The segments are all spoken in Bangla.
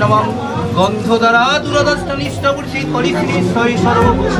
নমঃ গন্ধ দ্বারা দুরদষ্ট নিষ্ঠ পুরুষী করিছিলি সই সর্বভূষ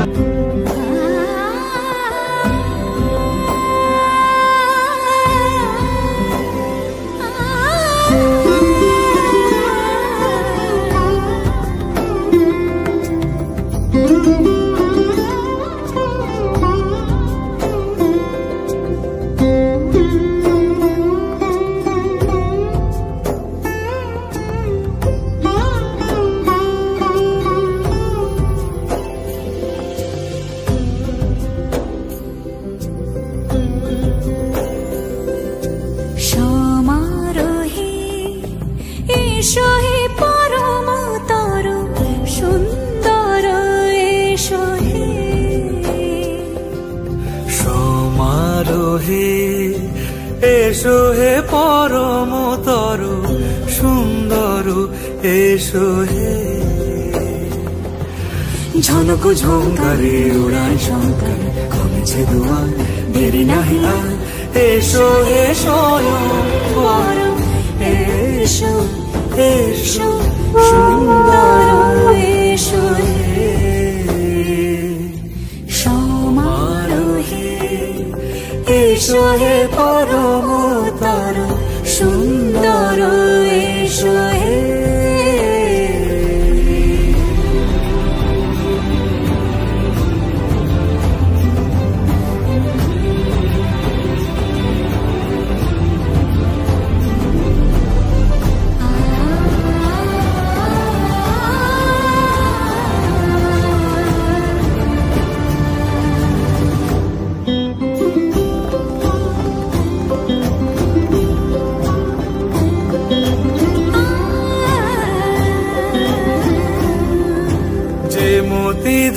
এসো হে পরমতর সুন্দর এসো হে ঝনক ঝঙ্কারে উড়ায় শঙ্কর কমেছে দুয়ার দেরি নাহি আর এসো হে স্বয়ং পরম এসো এসো সুন্দর এসো হে সমারোহে এসো হে পরমতর সুন্দর এসো হে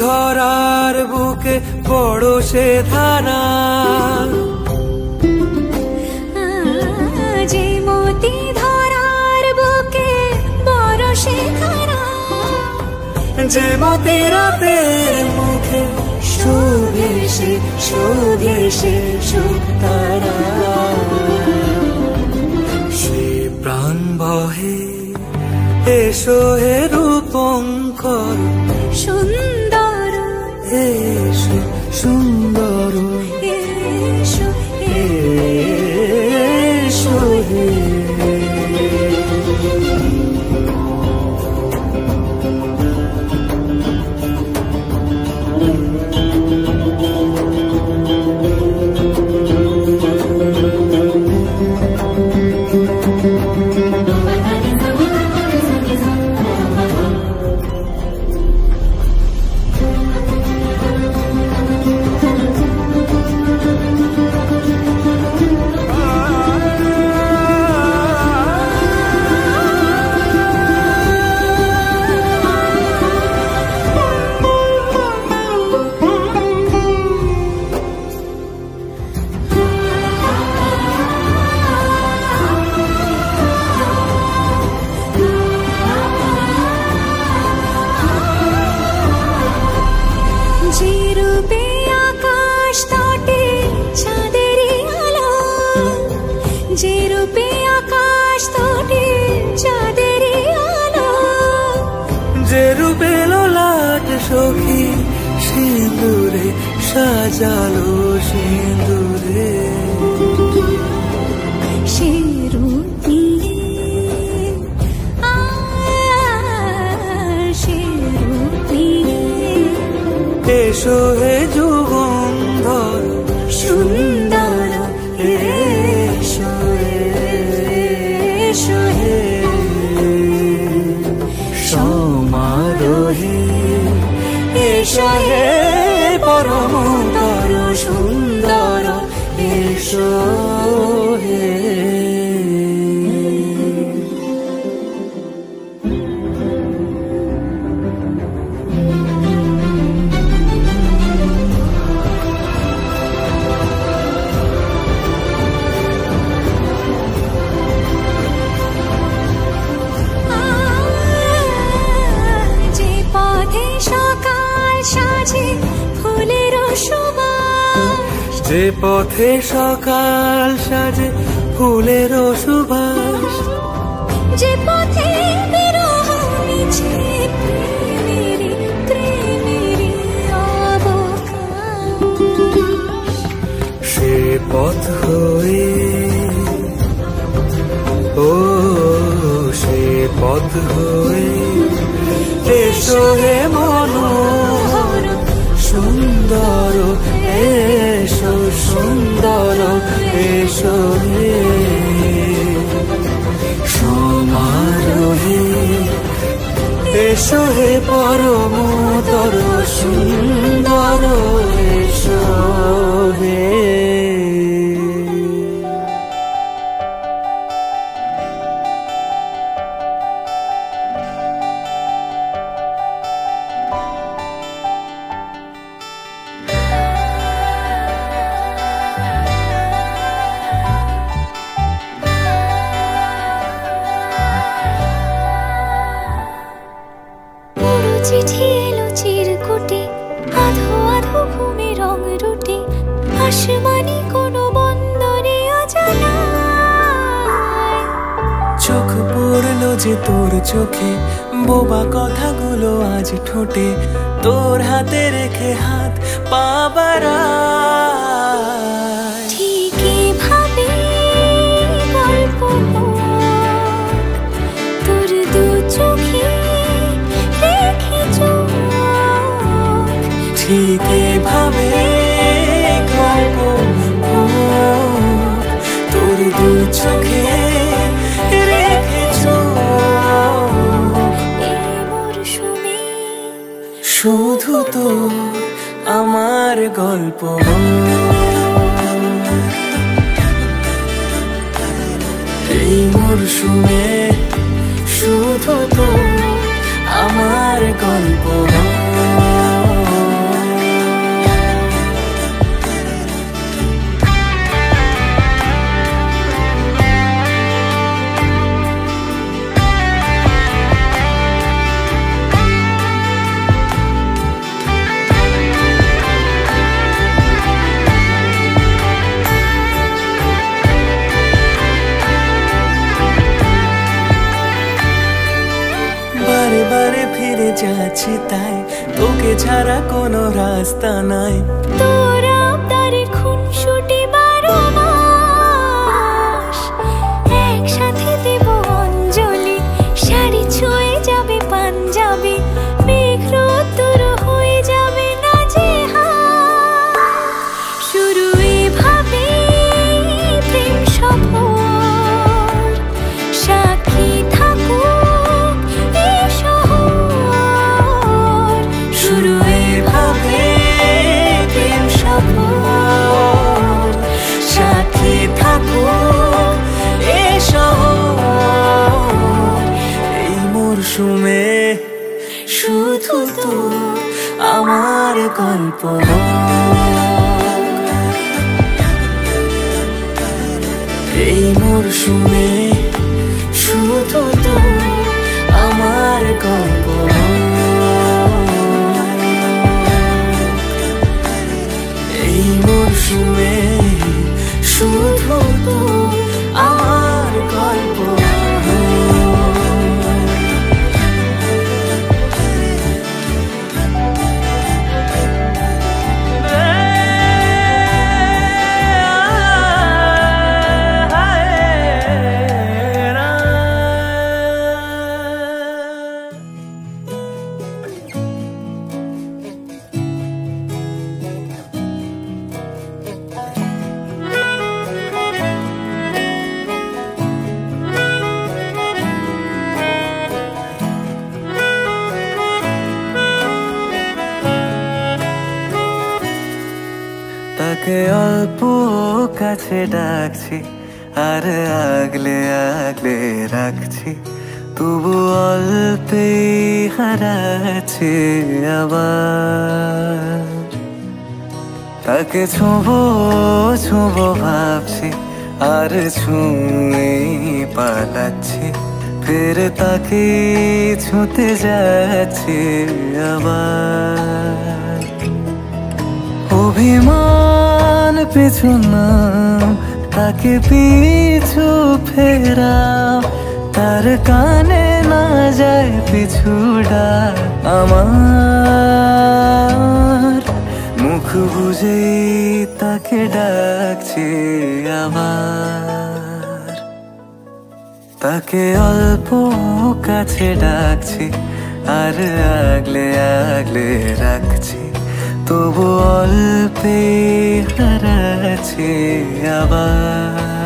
ধরার বুকে পড়োশে ধারা যে মতি ধরার বুকে পড়োশে ধারা যে মতি রাতের মুখে শোভেশে শোভেশে সুতারা সে প্রাণ বহে এসো হে রূপঙ্কর সুন্দর এসো সুন্দর এসো এসো হে সখী সিঁদুরে সাজালো সিঁদুরে সে রূপী সে রূপী এসো হে যুগন্ধর সুন্দর এসো এসো হে সমারোহে এসো হে পরমতর সুন্দর এসো হে যে পথে সকাল সাজে ফুলের সুবাস যে পথে বিরহ এসো হে মনোহর সুন্দর এসো সুন্দর এসো হে সমারোহে এসো হে পরমতর সুন্দর এসো হে চিঠি এলো চিরকুটে আধো আধো ঘুমে রং রুটে আসমানি কোনো বন্দরে অজানায় চোখ পড়লো যে তোর চোখে বোবা কথাগুলো আজ ঠোঁটে তোর হাতে রেখে হাত পা বাড়ায় ঠিক এভাবে গল্প তোর দু চোখে রেখে চোখ ঠিক এভাবে গল্প তোর দু চোখে রেখে চোখ এই মরশুমে শুধু তো আমার গল্প এই মরশুমে শুধু তো আমার গল্প বারে বারে ফিরে যাচ্ছি তাই তোকে ছাড়া কোনো রাস্তা নাই তোর আবদারে খুনসুটি 12 মাস একসাথে দেব অঞ্জলি শাড়ি ছুঁয়ে যাবে পাঞ্জাবি মেঘ রোদ্দুর হয়ে যাবে নাজেহাল শুরু এভাবে প্রেম সফর সাক্ষী থাকুক এই শহর শুরু এভাবে প্রেম সফর সাথী থাকুক এ শহর এই মরশুমে শুধু তো আমার গল্প এই মরশুমে শুধু তো আমার গল্প এই মরশুমে শুধু তো আমার গল্প তাকে অল্প কাছে ডাকছি আর আগলে আগলে রাখছি তবু অল্পেই হারাচ্ছি আবার তাকে ছোঁবো ছোঁবো ভাবছি আর ছুঁয়ে পালাচ্ছি ফের তাকে ছুঁতে যাচ্ছি আবার অভিমান পিছু না তাকে পিছু ফেরা তার কানে না যায় পিছুডা আমার মুখ বুঝে তাকে ডাকছি আবার তাকে অল্প কাছে ডাকছি আর আগলে আগলে রাখছি, তবু অল্পে হারাচ্ছি আবার।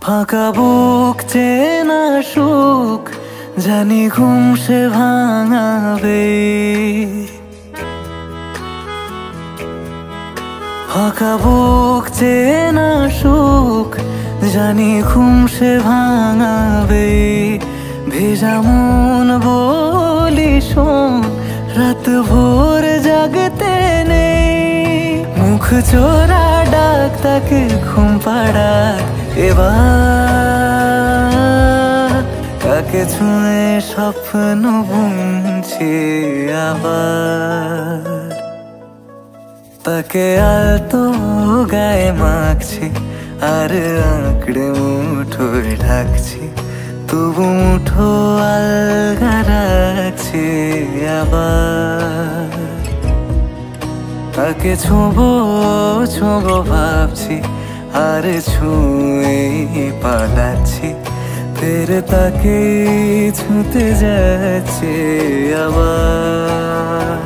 ফাঁকা বুক চেনা সুখ জানি ঘুম সে ভাঙাবে, ফাঁকা বুক চেনা সুখ জানি ঘুম সে ভাঙাবে। ভেজা মন বলি শোন, রাত ভোর জাগতে নেই, মুখ চোরা ডাক তাকে ঘুম পাড়াক এবার। কাকে ছুঁয়ে স্বপ্ন বুনছি আবার, তাকে আলতো গায়ে মাখছি আর আঁকড়ে মুঠোয় ঢাকছি, তবু মুঠো আলগা রাখছি আবার। তাকে ছোঁবো ছোঁবো ভাবছি আর ছুঁয়ে পালাচ্ছি, ফের তাকে ছুঁতে যাচ্ছে আবার।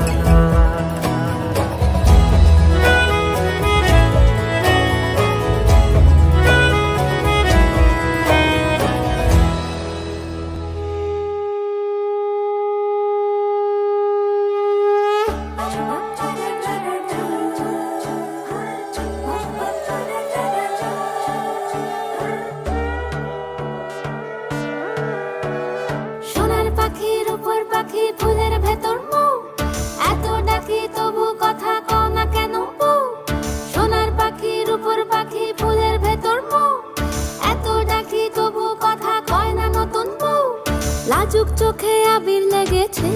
ফুলের ভেতর মুখ এত ডাকি তবু কথা কও না কেন বউ। সোনার পাখির উপর পাখি ফুলের ভেতর মুখ এত ডাকি তবু কথা কয় না নতুন বউ। লাজুক চোখে আবির লেগেছে,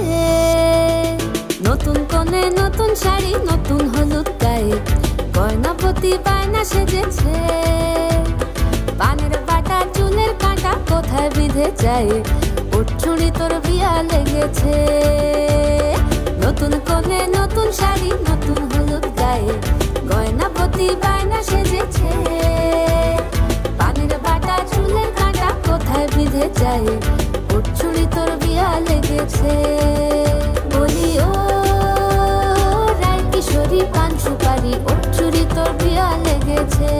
নতুন কোণে নতুন শাড়ি নতুন হলুদ গায়ে, গয়না পতি বায়না সেজেছে। পানের বাটা চুলের কাঁটা কোথায় বিঁধে যায়, ছুরি তোর বিয়া লেগেছে। নতুন কোণে নতুন শাড়ি নতুন হলুদ গায়ে, গয়না পতি বায়না সেজেছে। পানের বাটা চুলের কাঁটা কোথায় বিঁধে যায়, ছুরি তোর বিয়া লেগেছে। বলি ও রায় কিশোরী পান সুপারি, ছুরি তোর বিয়া লেগেছে।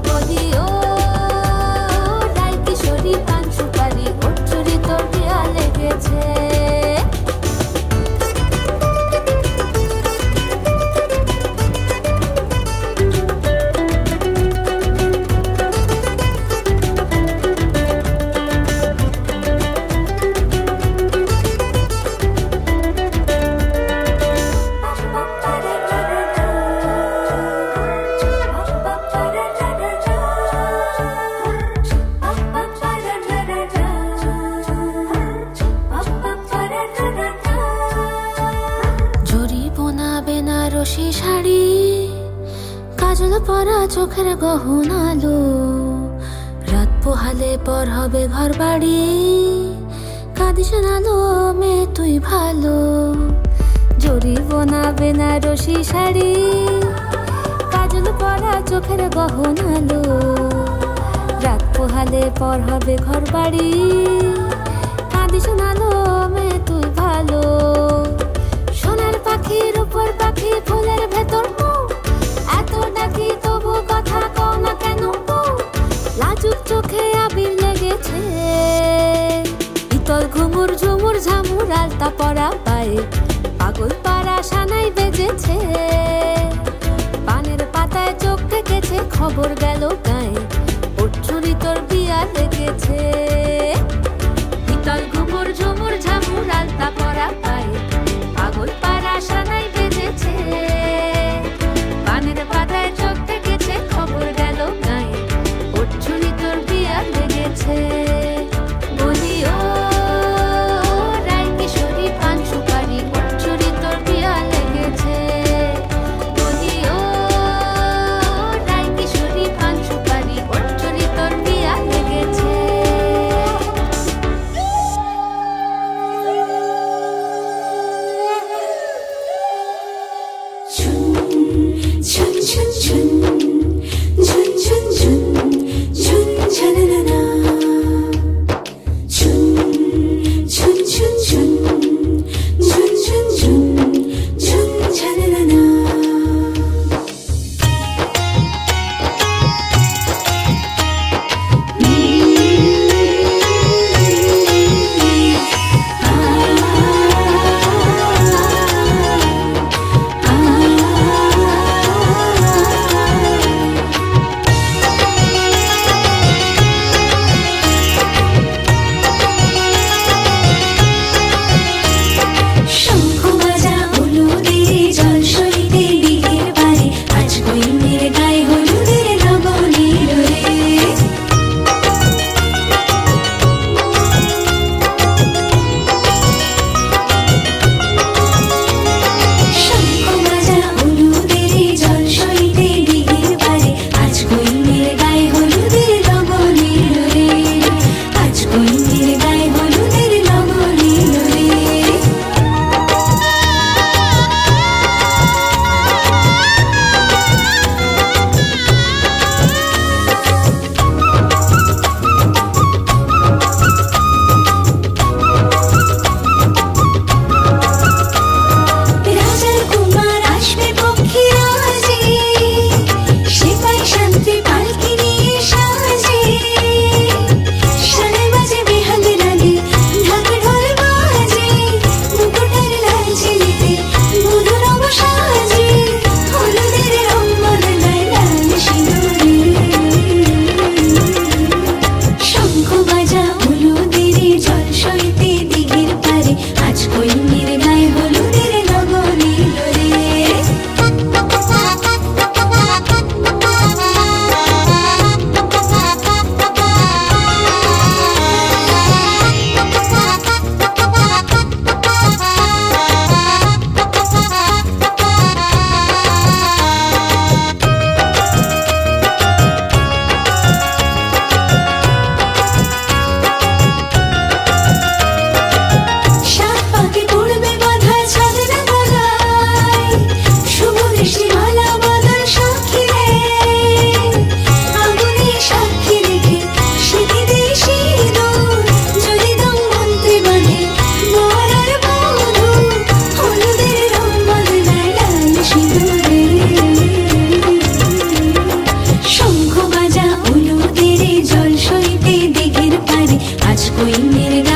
বলি ও রায় কিশোরী পান সুপারি, ছুরি তোর বিয়া লেগেছে। শাড়ি কাজল পরা চোখের গহনালো, রাত পোহালে পর হবে ঘর বাড়ি, কাঁদিস নালো মেয়ে তুই ভালো। জরি বোনা বেনারসি শাড়ি কাজল পরা চোখের গহনালো, রাত পোহালে পর হবে ঘর বাড়ি, কাঁদিস নালো মেয়ে তুই ভালো। সোনার পাখির উপর পাখি ফুলের ভেতর মুখ এত ডাকি তবু কথা কও না কেন বউ। লাজুক চোখে আবির লেগেছে, ইতল ঘুমুর ঝুমুর ঝামুর আলতা পরা পায়ে, পাগল পাড়া সানাই বেজেছে। পানের পাতায় চোখ থেকেছে খবর গেল গায়ে, ছুরি তোর বিয়া লেগেছে। ইতল ঘুমুর ঝুমুর ঝামুর আলতা পরা পায়ে, পাগল পাড়া সানাই বেজেছে। পানের পাতায় চোখ থেকেছে খবর গেল গায়ে, ছুরি তোর বিয়া লেগেছে। বলি ও রায় কিশোরী পান সুপারি, ছুরি তোর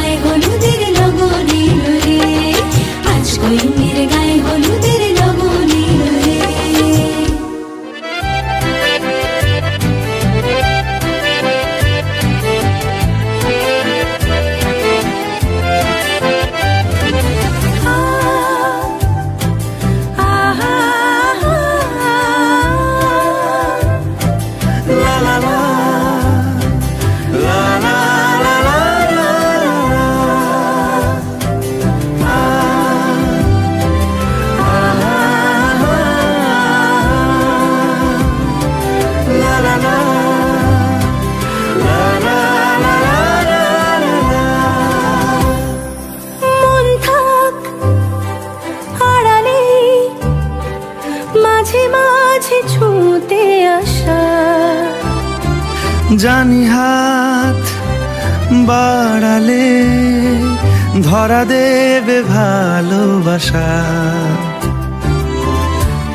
গায়ে হলুদের লগন এলো রে, আজ কইন্নির গায়ে হলুদের লগন এলো রে। ছুঁতে আসা জানি হাত বাড়ালে ধরা দেবে ভালোবাসা।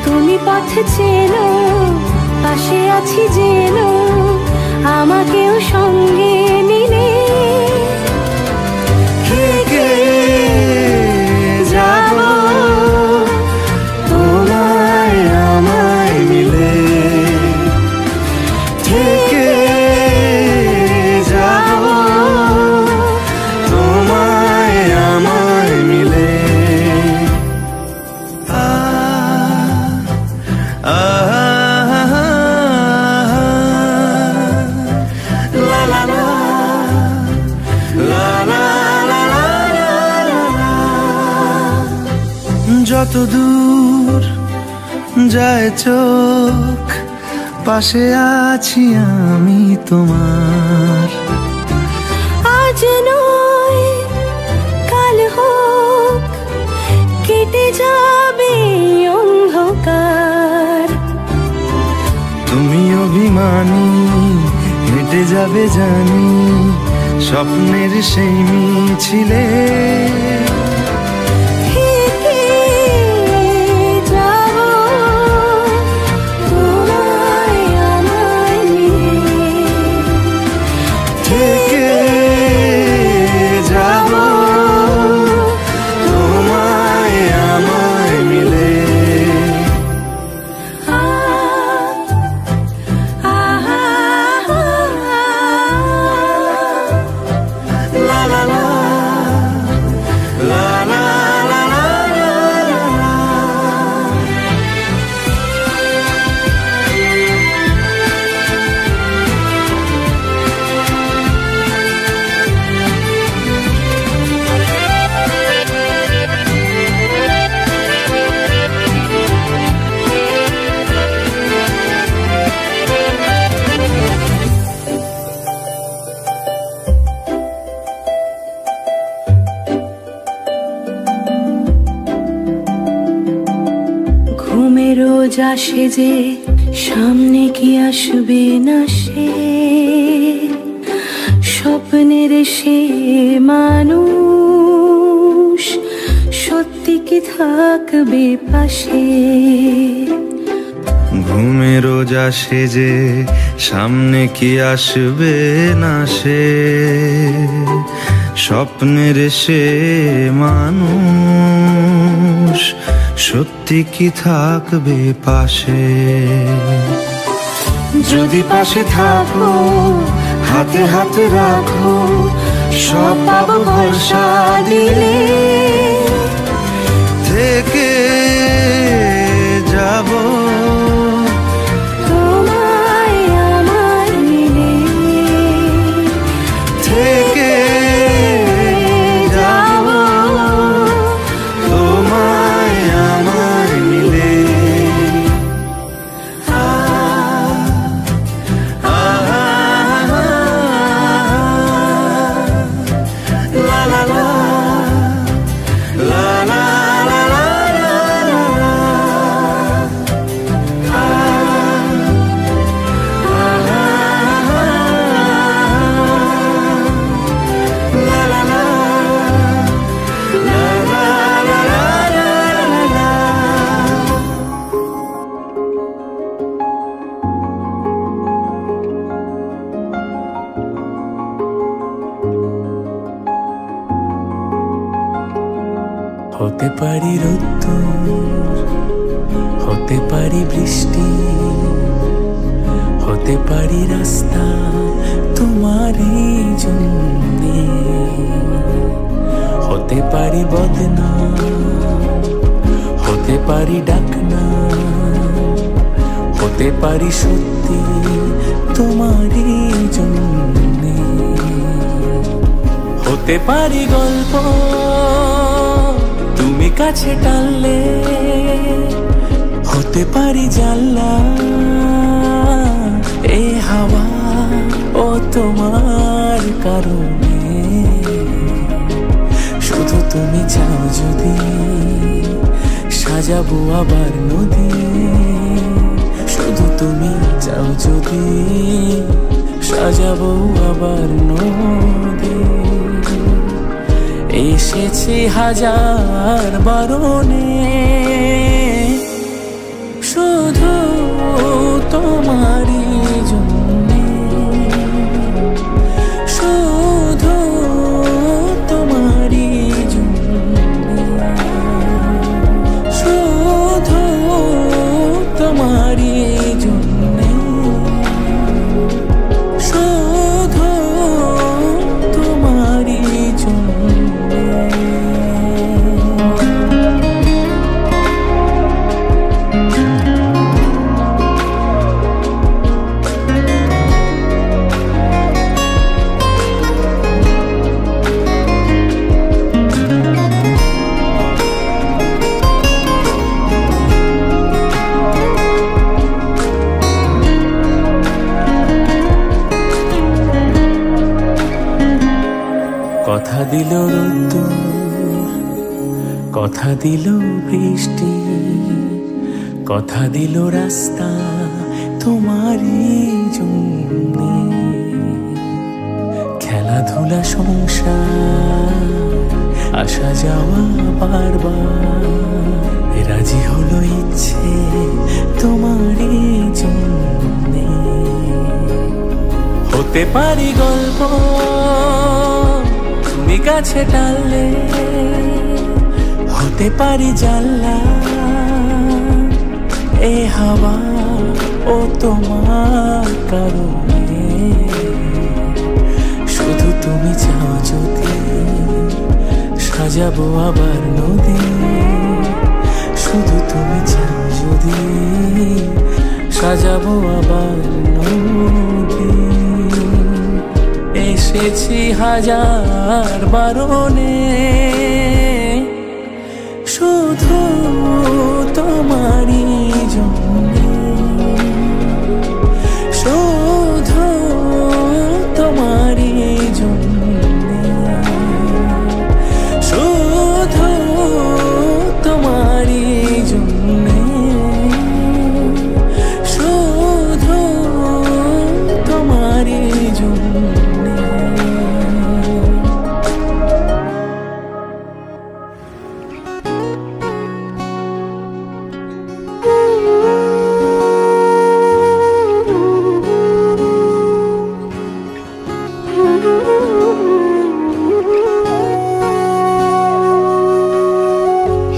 তুমি পথ চেনো, পাশে আছি জেনো, আমাকেও সঙ্গে নিলে থেকে যাব তোমায় আমায় মিলে, থেকে যাব তোমায় আমায় মিলে। লা লা লা লা লা লা লা। যত দূর যায় চোখ পাশে আছি আমি তোমার। আজ নয় কাল হোক কেটে যাবে অন্ধকার। তুমি অভিমানী হেঁটে যাবে জানি স্বপ্নের সেই মিছিলে। রোজ আসে যে সামনে কি আসবে না সে, স্বপ্নের সে মানুষ সত্যি কি থাকবে পাশে। ঘুমে রোজ আসে যে সামনে কি আসবে না সে, স্বপ্নের সে মানুষ সত্যি কি থাকবে পাশে। যদি পাশে থাকো হাতে হাতে রাখো সব পাবো ভরসা দিলে, থেকে যাব তোমায় আমায় মিলে, থেকে যাব তোমায় আমায় মিলে। লা লা লা হতে পারি রোদ্দুর, হতে পারি বৃষ্টি, হতে পারি রাস্তা তোমারই জন্যে, হতে পারি বদনাম, হতে পারি ডাকনা, হতে পারি সত্যি তোমারই জন্যে, হতে পারি গল্প তুমি কাছে টানলে, হতে পারি জানলা এ হাওয়া ও তোমার কারণে, শুধু তুমি চাও যদি সাজাবো আবার নদী, শুধু তুমি চাও যদি সাজাবো আবার নদী, এসেছি হাজার বারণে শুধু তোমারই জন্যে, শুধু তোমারই জন্যে, শুধু তোমারই জন্যে, শুধু তোমারই জন্যে। কথা দিল রোদ্দুর, কথা দিল বৃষ্টি, কথা দিল রাস্তা তোমারই জন্যে, খেলাধুলা সংসার আসা যাওয়া বারবার, রাজি হলো ইচ্ছে তোমারই জন্যে, হতে পারি গল্প তুমি কাছে টানলে, হতে পারি জানলা এ হাওয়া ও তোমার কারণে, শুধু তুমি চাও যদি সাজাবো আবার নদী, শুধু তুমি চাও যদি সাজাবো আবার নদী, এসেছি হাজার বারণে শুধু তোমারই জন্যে, শুধু তোমারই জন্যে, শুধু তোমারই জন্যে, শুধু তোমারই জন্যে।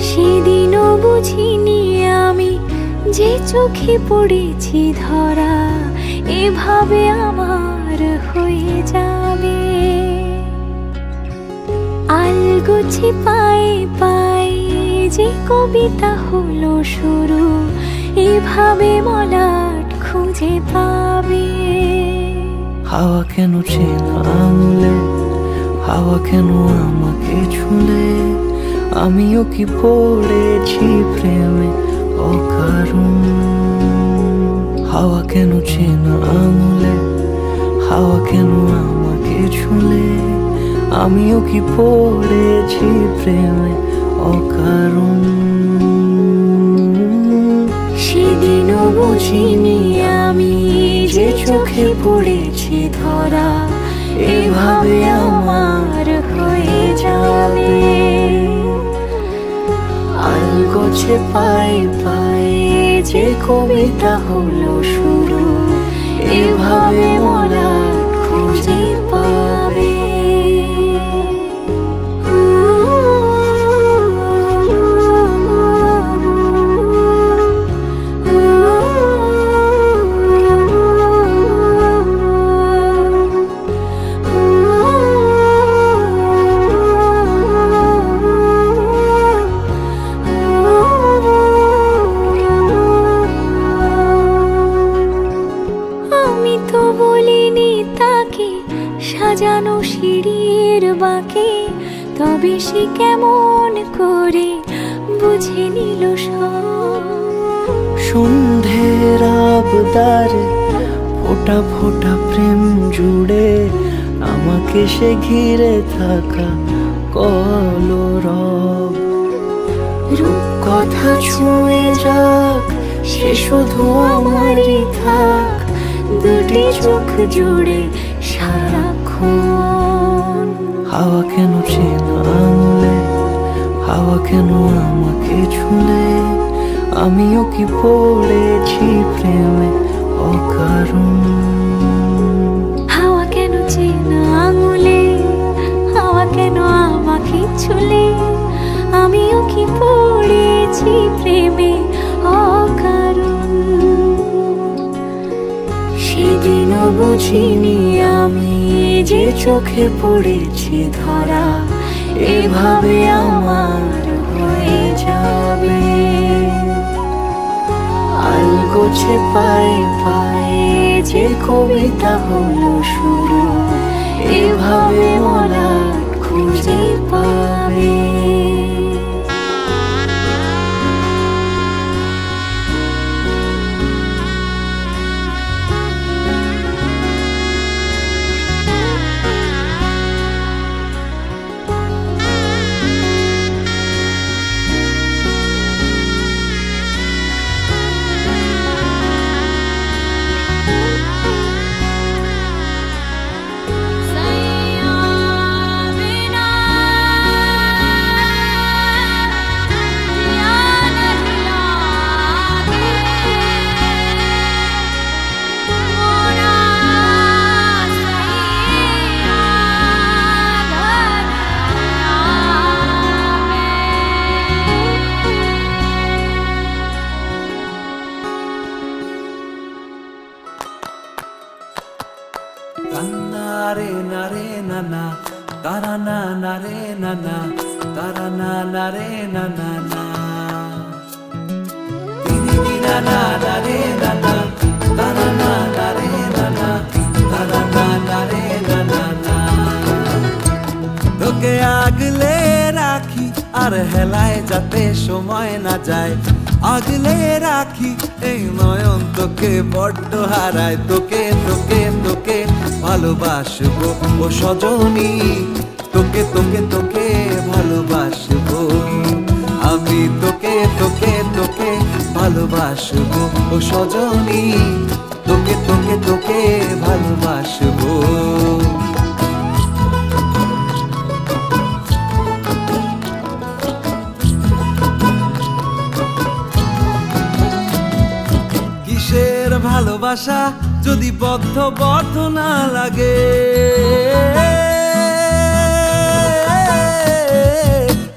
সেদিনও বুঝিনি আমি যে চোখে পড়েছি ধরা, এভাবে আমার হয়ে যাবে, আলগোছে পায়ে পায়ে যে কবিতা হলো শুরু, এভাবে মলাট খুঁজে পাবে। হাওয়া কেন চেনা আঙুলে, হাওয়া কেন আমাকে ছুলে, আমিও কি পড়েছি প্রেমে অকারণ, হাওয়া কেন চেনা আঙুলে, হাওয়া কেন আমাকে ছুলে, আমিও কি পড়েছি প্রেমে অকারণ, সেদিনও বুঝিনি আমি যে চোখে পড়েছি ধরা, এভাবে আমার হয়ে যাবে, আলগোছে পায়ে পায়ে যে কবিতা হলো শুরু, এভাবে মলাট খুঁজে পাবে। বেশি কেমন করে বুঝে নিল সব। সন্ধ্যের আবদারে ফোটা ফোটা প্রেম জুড়ে আমাকে সে ঘিরে থাকা কলরব। রূপকথা ছুঁয়ে যাক সে শুধু আমারই থাক, দুটি চোখ জুড়ে সারাক্ষণ। হাওয়া কেন চেনা আঙুলে, হাওয়া কেন আমাকে ছুলে, আমিও কি পড়েছি প্রেমে অকারণ। হাওয়া কেন চেনা আঙুলে, হাওয়া কেন আমাকে ছুলে, আমিও কি পড়েছি প্রেমে অকারণ। সেদিনও বুঝিনি আমি যে চোখে পড়েছি ধরা, এভাবে আমার হয়ে যাবে। আলগোছে পায়ে পায়ে যে কবিতা হলো শুরু, এভাবে মলাট খুঁজে পাবে। তোকে আগলে রাখি আর হেলায় যাতে সময় না যায়, আগলে রাখি এই নয়ন তোকে বড্ড হারায়। তোকে তোকে তোকে ভালোবাসবো ও সজনী, তোকে তোকে তোকে ভালোবাসবো আমি। তোকে তোকে তোকে ভালোবাসবো ও সজনী, তোকে তোকে তোকে ভালোবাসবো। কিসের ভালোবাসা যদি বদ্ধ বদ্ধ না লাগে,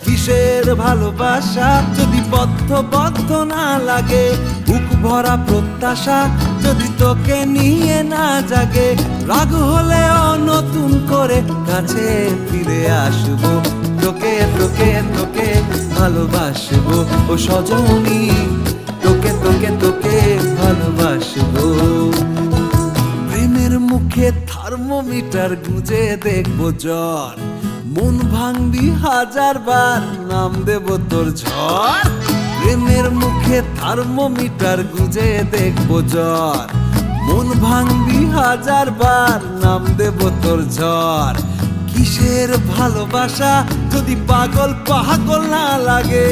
কিসের ভালোবাসা যদি বদ্ধ বদ্ধ না লাগে, বুক ভরা প্রত্যাশা যদি তোকে নিয়ে না জাগে, রাগ হলেও নতুন করে কাছে ফিরে আসবো। তোকে তোকে তোকে ভালোবাসবো ও সজনী, তোকে তোকে তোকে ভালোবাসবো। প্রেমের মুখে থার্মোমিটার গুঁজে দেখবো জ্বর, মন ভাঙবি হাজার বার নাম দেব তোর ঝড়। প্রেমের মুখে থার্মোমিটার গুঁজে দেখবো জ্বর, মন ভাঙবি হাজার বার নাম দেব তোর ঝড়। কিসের ভালোবাসা যদি পাগল পাগল না লাগে,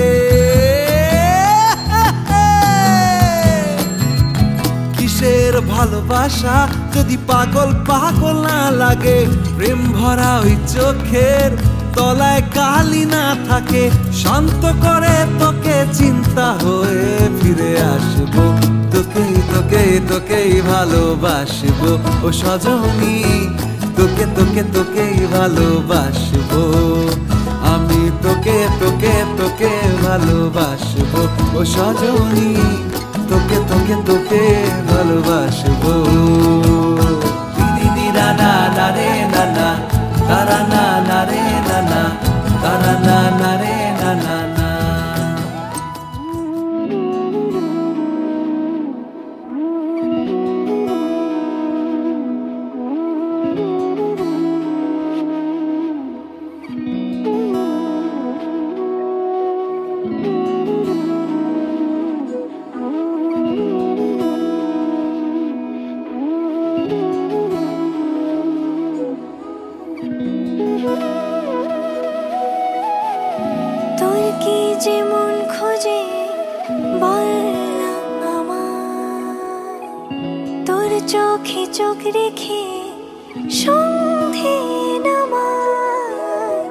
কিসের ভালোবাসা যদি পাগল পাগল না লাগে, প্রেম ভরা ওই চোখের তলায় কালি না থাকে, শান্ত করে তোকে চিন্তা হয়ে ফিরে আসবো। তোকেই তোকেই তোকেই ভালোবাসবো ও সজনী, তোকে তোকে তোকেই ভালোবাসবো আমি। তোকে তোকে তোকে ভালোবাসবো ও সজনী, তোকে তোকে তোকে ভালোবাসবো। দিদি দিদা না না রে না না, তারা না না রে না না, তারা না না রে না না না। যে মন খোঁজে বল না আমায়, তোর চোখে চোখ রেখে সন্ধে নামায়,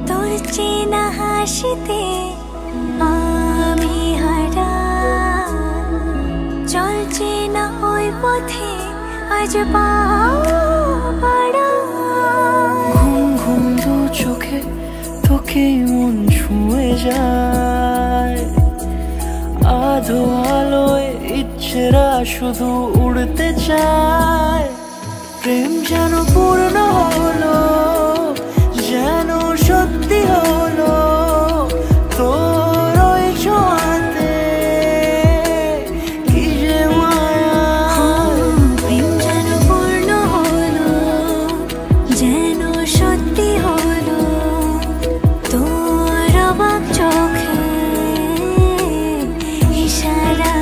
তোর চেনা হাসিতে আমি হারাই, চল চেনা ওই পথে আজ পা বাড়াই। ঘুম ঘুম দু চোখে তোকে মন ছুঁয়ে যায়, আধো আলোয় ইচ্ছেরা শুধু উড়তে চায়। প্রেম যেন পূর্ণ হলো, যেন সত্যি হলো, তোর ওই ছোঁয়াতে কি যে মায়া। প্রেম যেন পূর্ণ হলো, যেন সত্যি হলো, তোর অবাক চোখে ইশারা।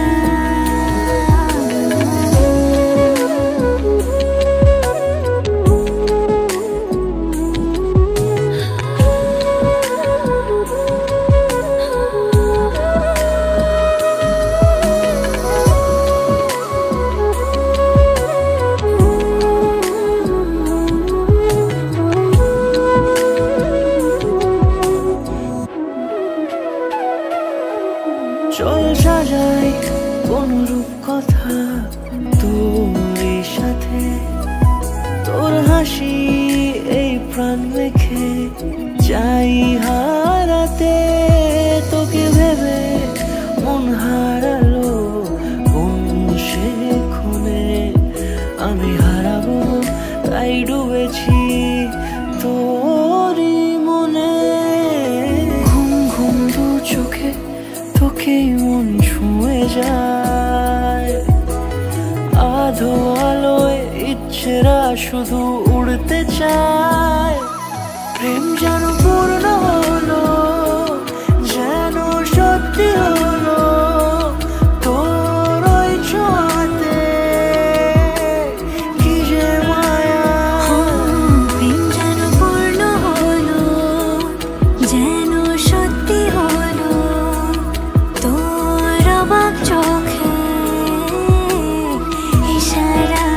চল সাজাই কোন রূপ কথা তোর সাথে, তোর হাসি এই প্রাণ রেখে চাই হারাতে। তোকে ভেবে মন হারালো কোন সে খুনে, আমি হারাবো তাই ডুবেছি তোরই মনে। ঘুম ঘুম দু চোখে তোকে মন ছুঁয়ে যায়, আধো আলোয় ইচ্ছেরা শুধু উড়তে চায়। প্রেম যেন পূর্ণ হলো, যেন সত্যি হলো, তোর ওই ছোঁয়াতে কি যে মায়া। প্রেম যেন পূর্ণ হলো, যেন সত্যি হলো, তোর অবাক চোখে ইশারা।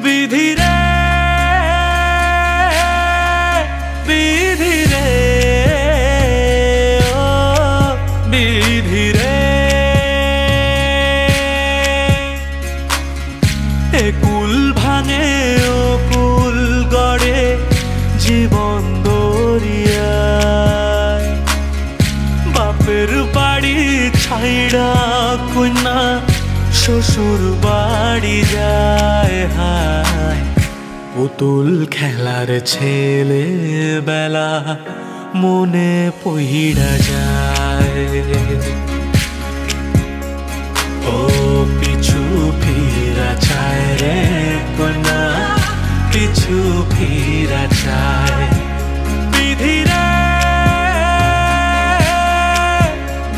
বিধি রে বিধি রে ও বিধি রে, এ কুল ভাঙে ও কুল গড়ে জীবন দরিয়ায়। বাপের বাড়ি ছাইড়া কন্যা শ্বশুর বাড়ি যায় হায়, পুতুল খেলার ছেলে বেলা মনে পইড়া যায়। ও পিছু ফিরা চায় রে কন্যা, পিছু ফিরা চায়। বিধি রে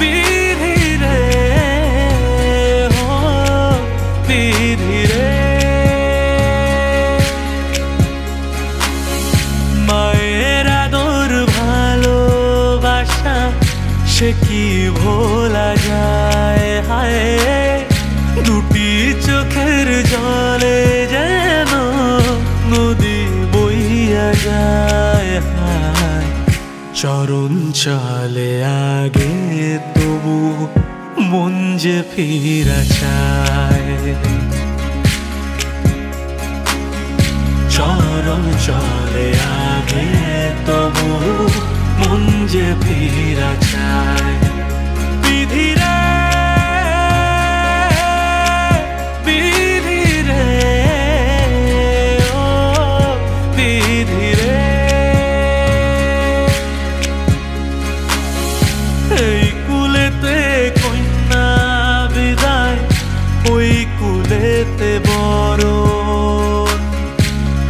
বিধি রে ও বিধি রে, মায়ের আদর ভালোবাসা সে কি ভোলা যায় হায়। দুটি চোখের জলে যেন নদী বইয়া যায় হায়। চরণ চলে আগে তবু মন যে ফিরা চায়। চরণ চলে আগে তবু মন যে ফিরা চায়। বিধি রে বিধি রে বরণ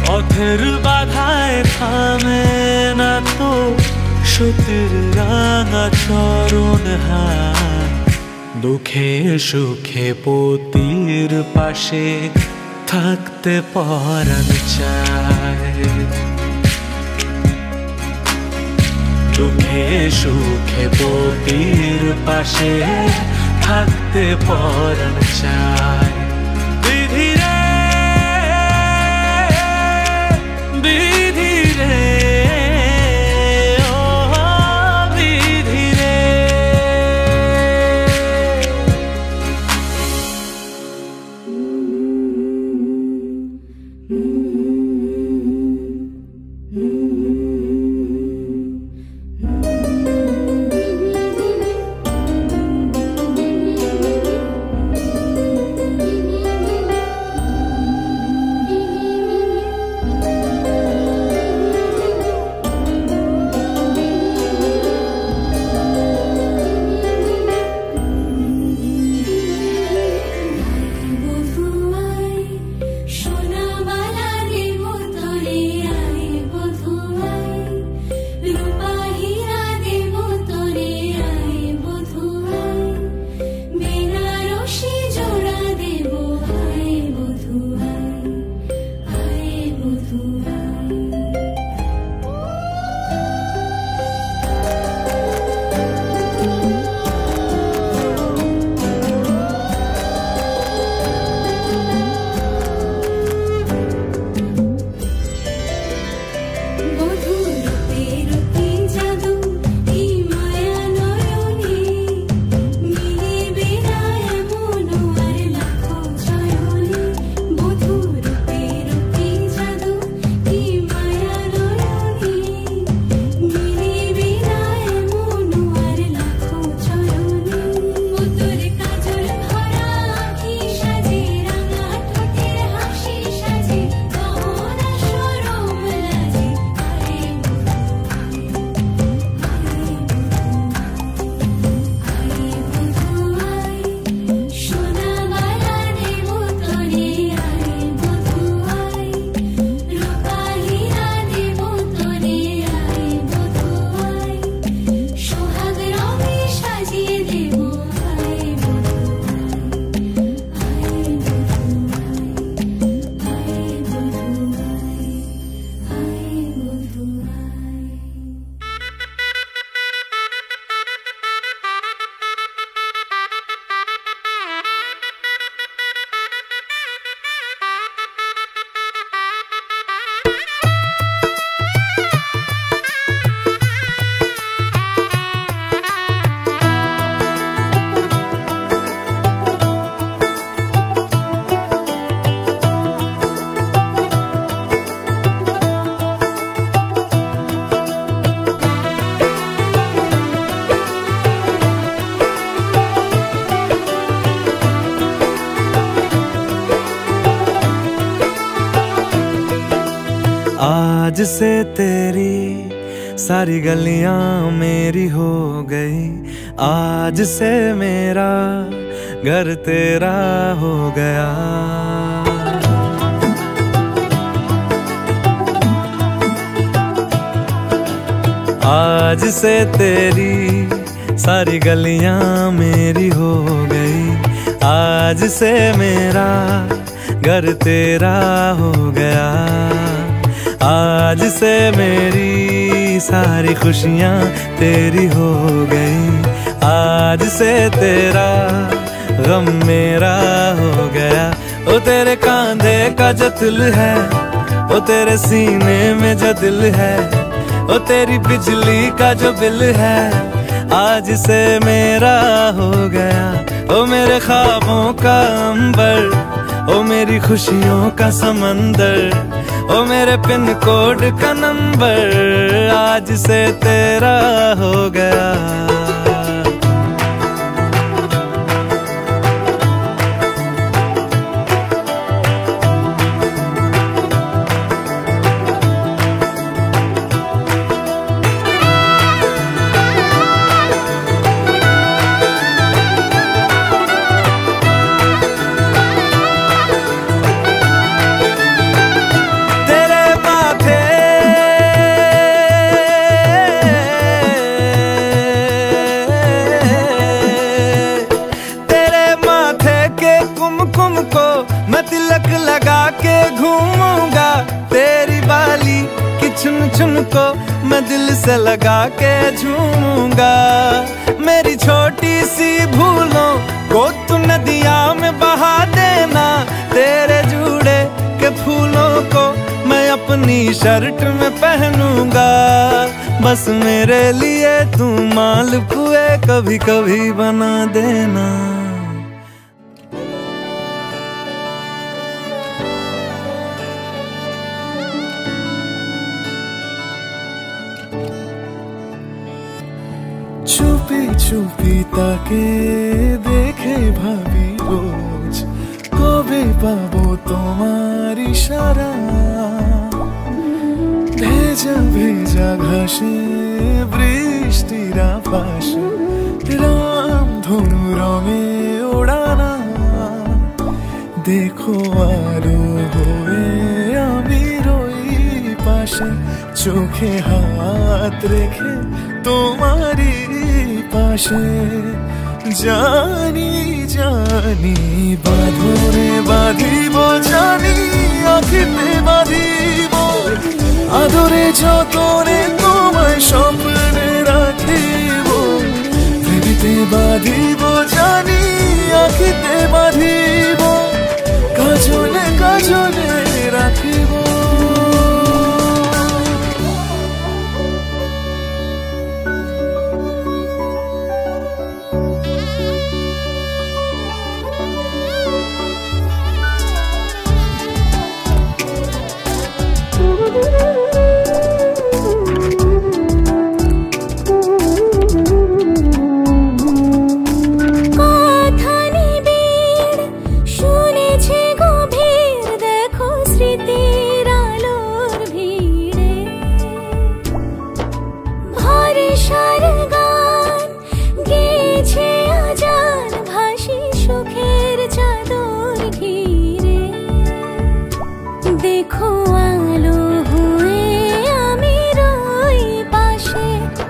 পথের বাধায় থামে না তো সতীর রাঙা চরণ হাত দুঃখে সুখে পতির পাশে থাকতে পরাণ চায় দুঃখে সুখে পতির পাশে থাকতে পরাণ চায় বিধি রে বিধি রে ও বিধি রে आज से तेरी सारी गलियां मेरी हो गई, आज से मेरा घर तेरा हो गया। आज से तेरी सारी गलियां मेरी हो गई, आज से मेरा घर तेरा हो गया। आज से मेरी सारी खुशियां तेरी हो गई, आज से तेरा गम मेरा हो गया। ओ तेरे कांधे का जो दिल है, ओ तेरे सीने में जो दिल है, ओ तेरी बिजली का जो बिल है, आज से मेरा हो गया। ओ मेरे ख्वाबों का अंबर, ओ मेरी खुशियों का समंदर, ओ मेरे पिन कोड का नंबर, आज से तेरा हो गया। लगा के घूमूंगा तेरी बाली कि चुन चुन को मैं दिल से लगा के झूमूंगा। मेरी छोटी सी भूलों को तू नदिया में बहा देना, तेरे जुड़े के फूलों को मैं अपनी शर्ट में पहनूंगा। बस मेरे लिए तू मालपुए कभी कभी बना देना। চুপি চুপি তাকে দেখে ভাবি রোজ, কবে পাবো তোমার ইশারা। ভেজা ভেজা ঘাসে বৃষ্টির আভাসে রামধনু রঙে ওড়ানা। দেখো আলো হয়ে আমি রই পাশে, চোখে হাত রেখে তোমারই পাশে। জানি জানি বাঁধনে বাঁধিব, জানি আঁখিতে বাঁধিব, আদরে যতনে তোমায় স্বপ্নে রাখিব। পৃথিবীতে বাঁধিব, জানি আঁখিতে বাঁধিব, কাজলে কাজলে রাখিব।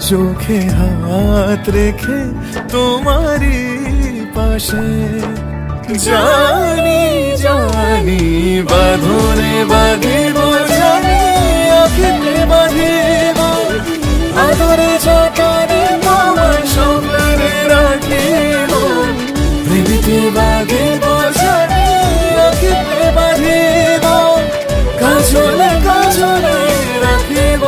চোখে হাত রেখে তোমারই পাশে। জানি জানি বাঁধনে বাঁধিব, জানি আঁখিতে বাঁধিব, আদরে যতনে তোমায় স্বপ্নে রাখিব। পৃথিবীতে বাঁধিব, জানি আঁখিতে বাঁধিব, কাজলে কাজলে রাখিব।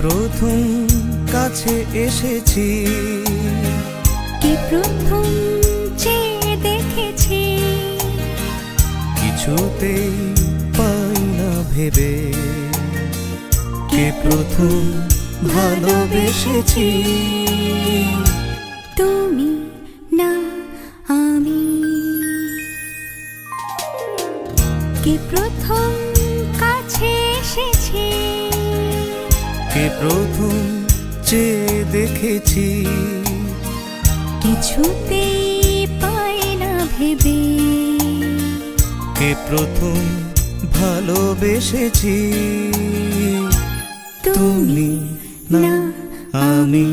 প্রথম কাছে এসেছি, কে প্রথম চেয়ে দেখেছি, কিছুতেই পাই না ভেবে, কে প্রথম ভালোবেসেছি। তুমি না আমি, কে প্রথম কাছে এসেছি, কে প্রথম চেয়ে দেখেছি, কিছুতেই পাই না ভেবে, কে প্রথম ভালোবেসেছি। তুমি না আমি।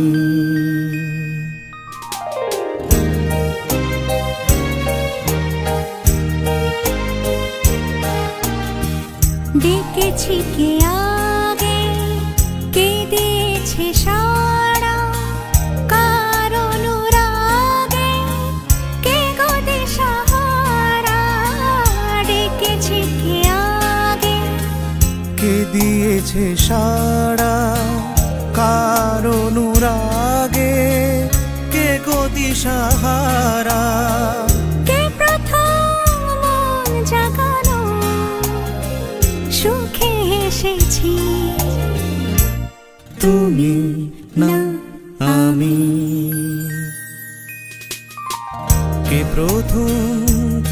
ডেকেছি কে আগে, কে দিয়েছে সাড়া, কার অনুরাগে কে গো দিশাহারা। ডেকেছি কে আগে, কে দিয়েছে সাড়া, কার অনুরাগে কে গো দিশাহারা। কে প্রথম মন জাগানো, সুখে এসেছি। তুমি না আমি। কে প্রথম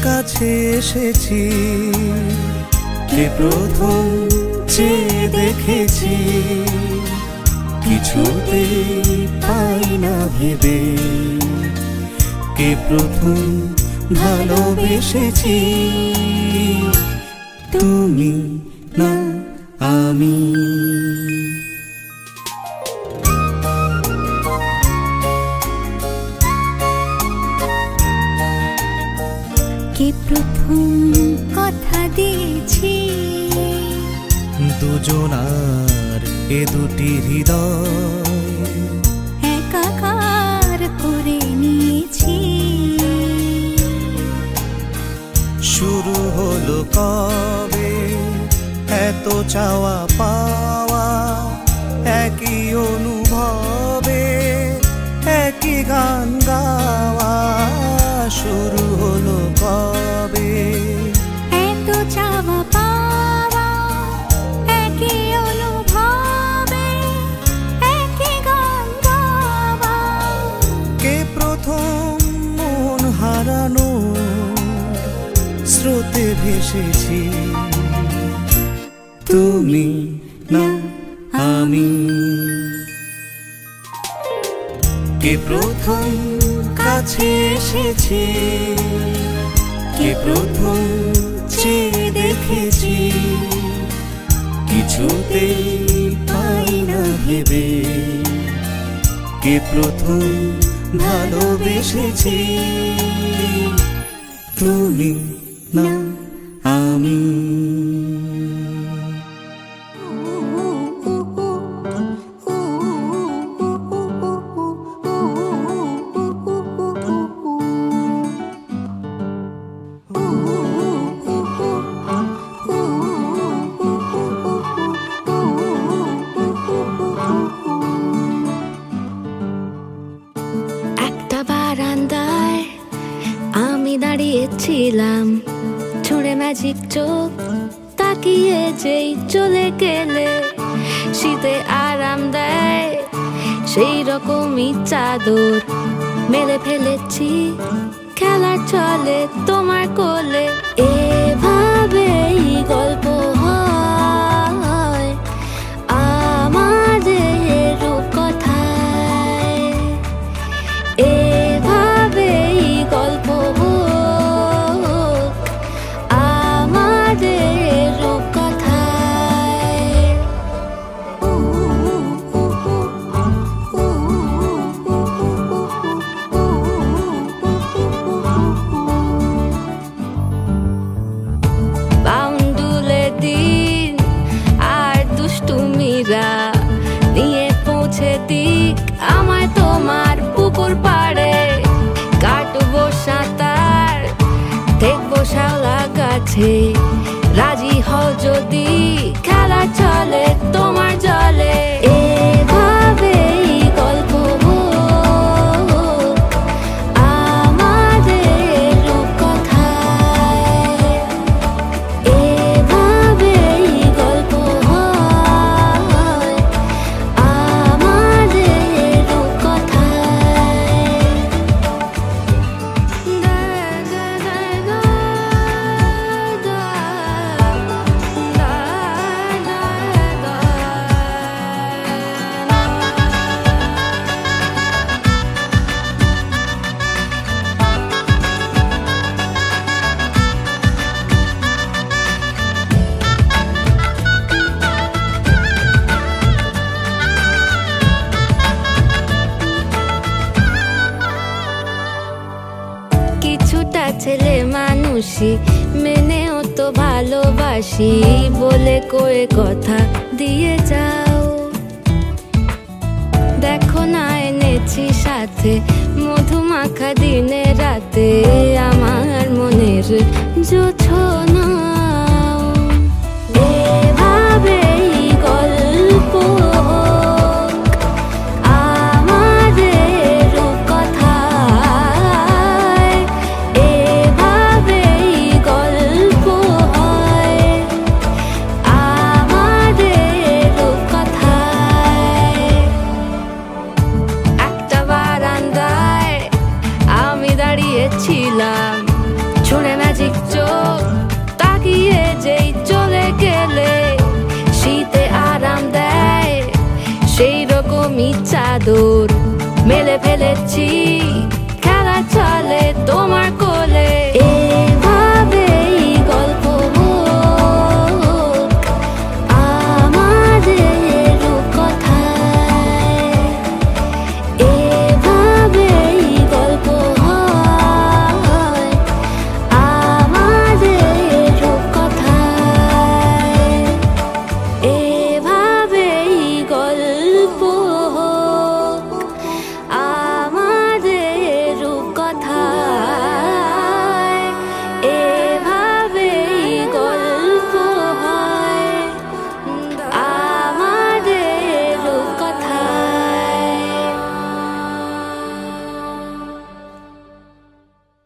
কাছে এসেছি, কে প্রথম চেয়ে দেখেছি, কিছুতেই পাই না ভেবে কে প্রথম ভালোবেসেছি, তুমি না আমি। কে প্রথম কথা দিয়েছি, দুজনার এ দুটি হৃদয় একাকার করে নিয়েছি। শুরু হলো কবে এত চাওয়া পাওয়া, একই অনুভবে একই গান গাওয়া। শুরু হলো কবে এত চাওয়া পাওয়া, একই অনুভবে একই গান গাওয়া। কে প্রথম মন হারানো স্রোতে ভেসেছি, তুমি না আমি। কে প্রথম কাছে এসেছি, কে প্রথম চেয়ে দেখেছি, কিছুতেই পাই না ভেবে কে প্রথম ভালোবেসেছি, তুমি না আমি। একটা বারান্দায় আমি দাঁড়িয়েছিলাম, ছুঁড়ে ম্যাজিক চোখ তাকিয়ে যেই চলে গেলে। শীতে আরাম দেয় সেই রকমই চাদর মেলে ফেলেছি, খেলা চলে তোমার কোলে। এভাবেই গল্প হয় আমাদের রূপকথায়, এভাবেই গল্প হোক আমাদের রূপকথায়। বাউন্ডুলে দিন আর দুষ্টুমিরা নিয়ে পৌঁছে দিক আমায় তোমার পুকুর পাড়ে। কাটবো সাঁতার, দেখবো শাওলা গাছে, রাজি হও যদি খেলা চলে তোমার জলে। এভাবেই গল্প হোক আমাদের রূপকথায়, এভাবেই গল্প হয় আমাদের রূপকথায়। কিছুটা ছেলে মানুষই মেনেও তো ভালোবাসি, বলে কয়ে কথা দিয়ে যাও। দেখো না এনেছি সাথে মধুমাখা দিনে রাতে আমার মনের জোছনা। এভাবেই গল্প আমাদের রূপকথায়, এভাবেই গল্প হয় আমাদের রূপকথায়। একটা বারান্দায় আমি দাঁড়িয়েছিলাম, ছুঁড়ে ম্যাজিক চোখ আমি চাদর মেলে ফেলেছি, খেলা চলে তোমার কোলে।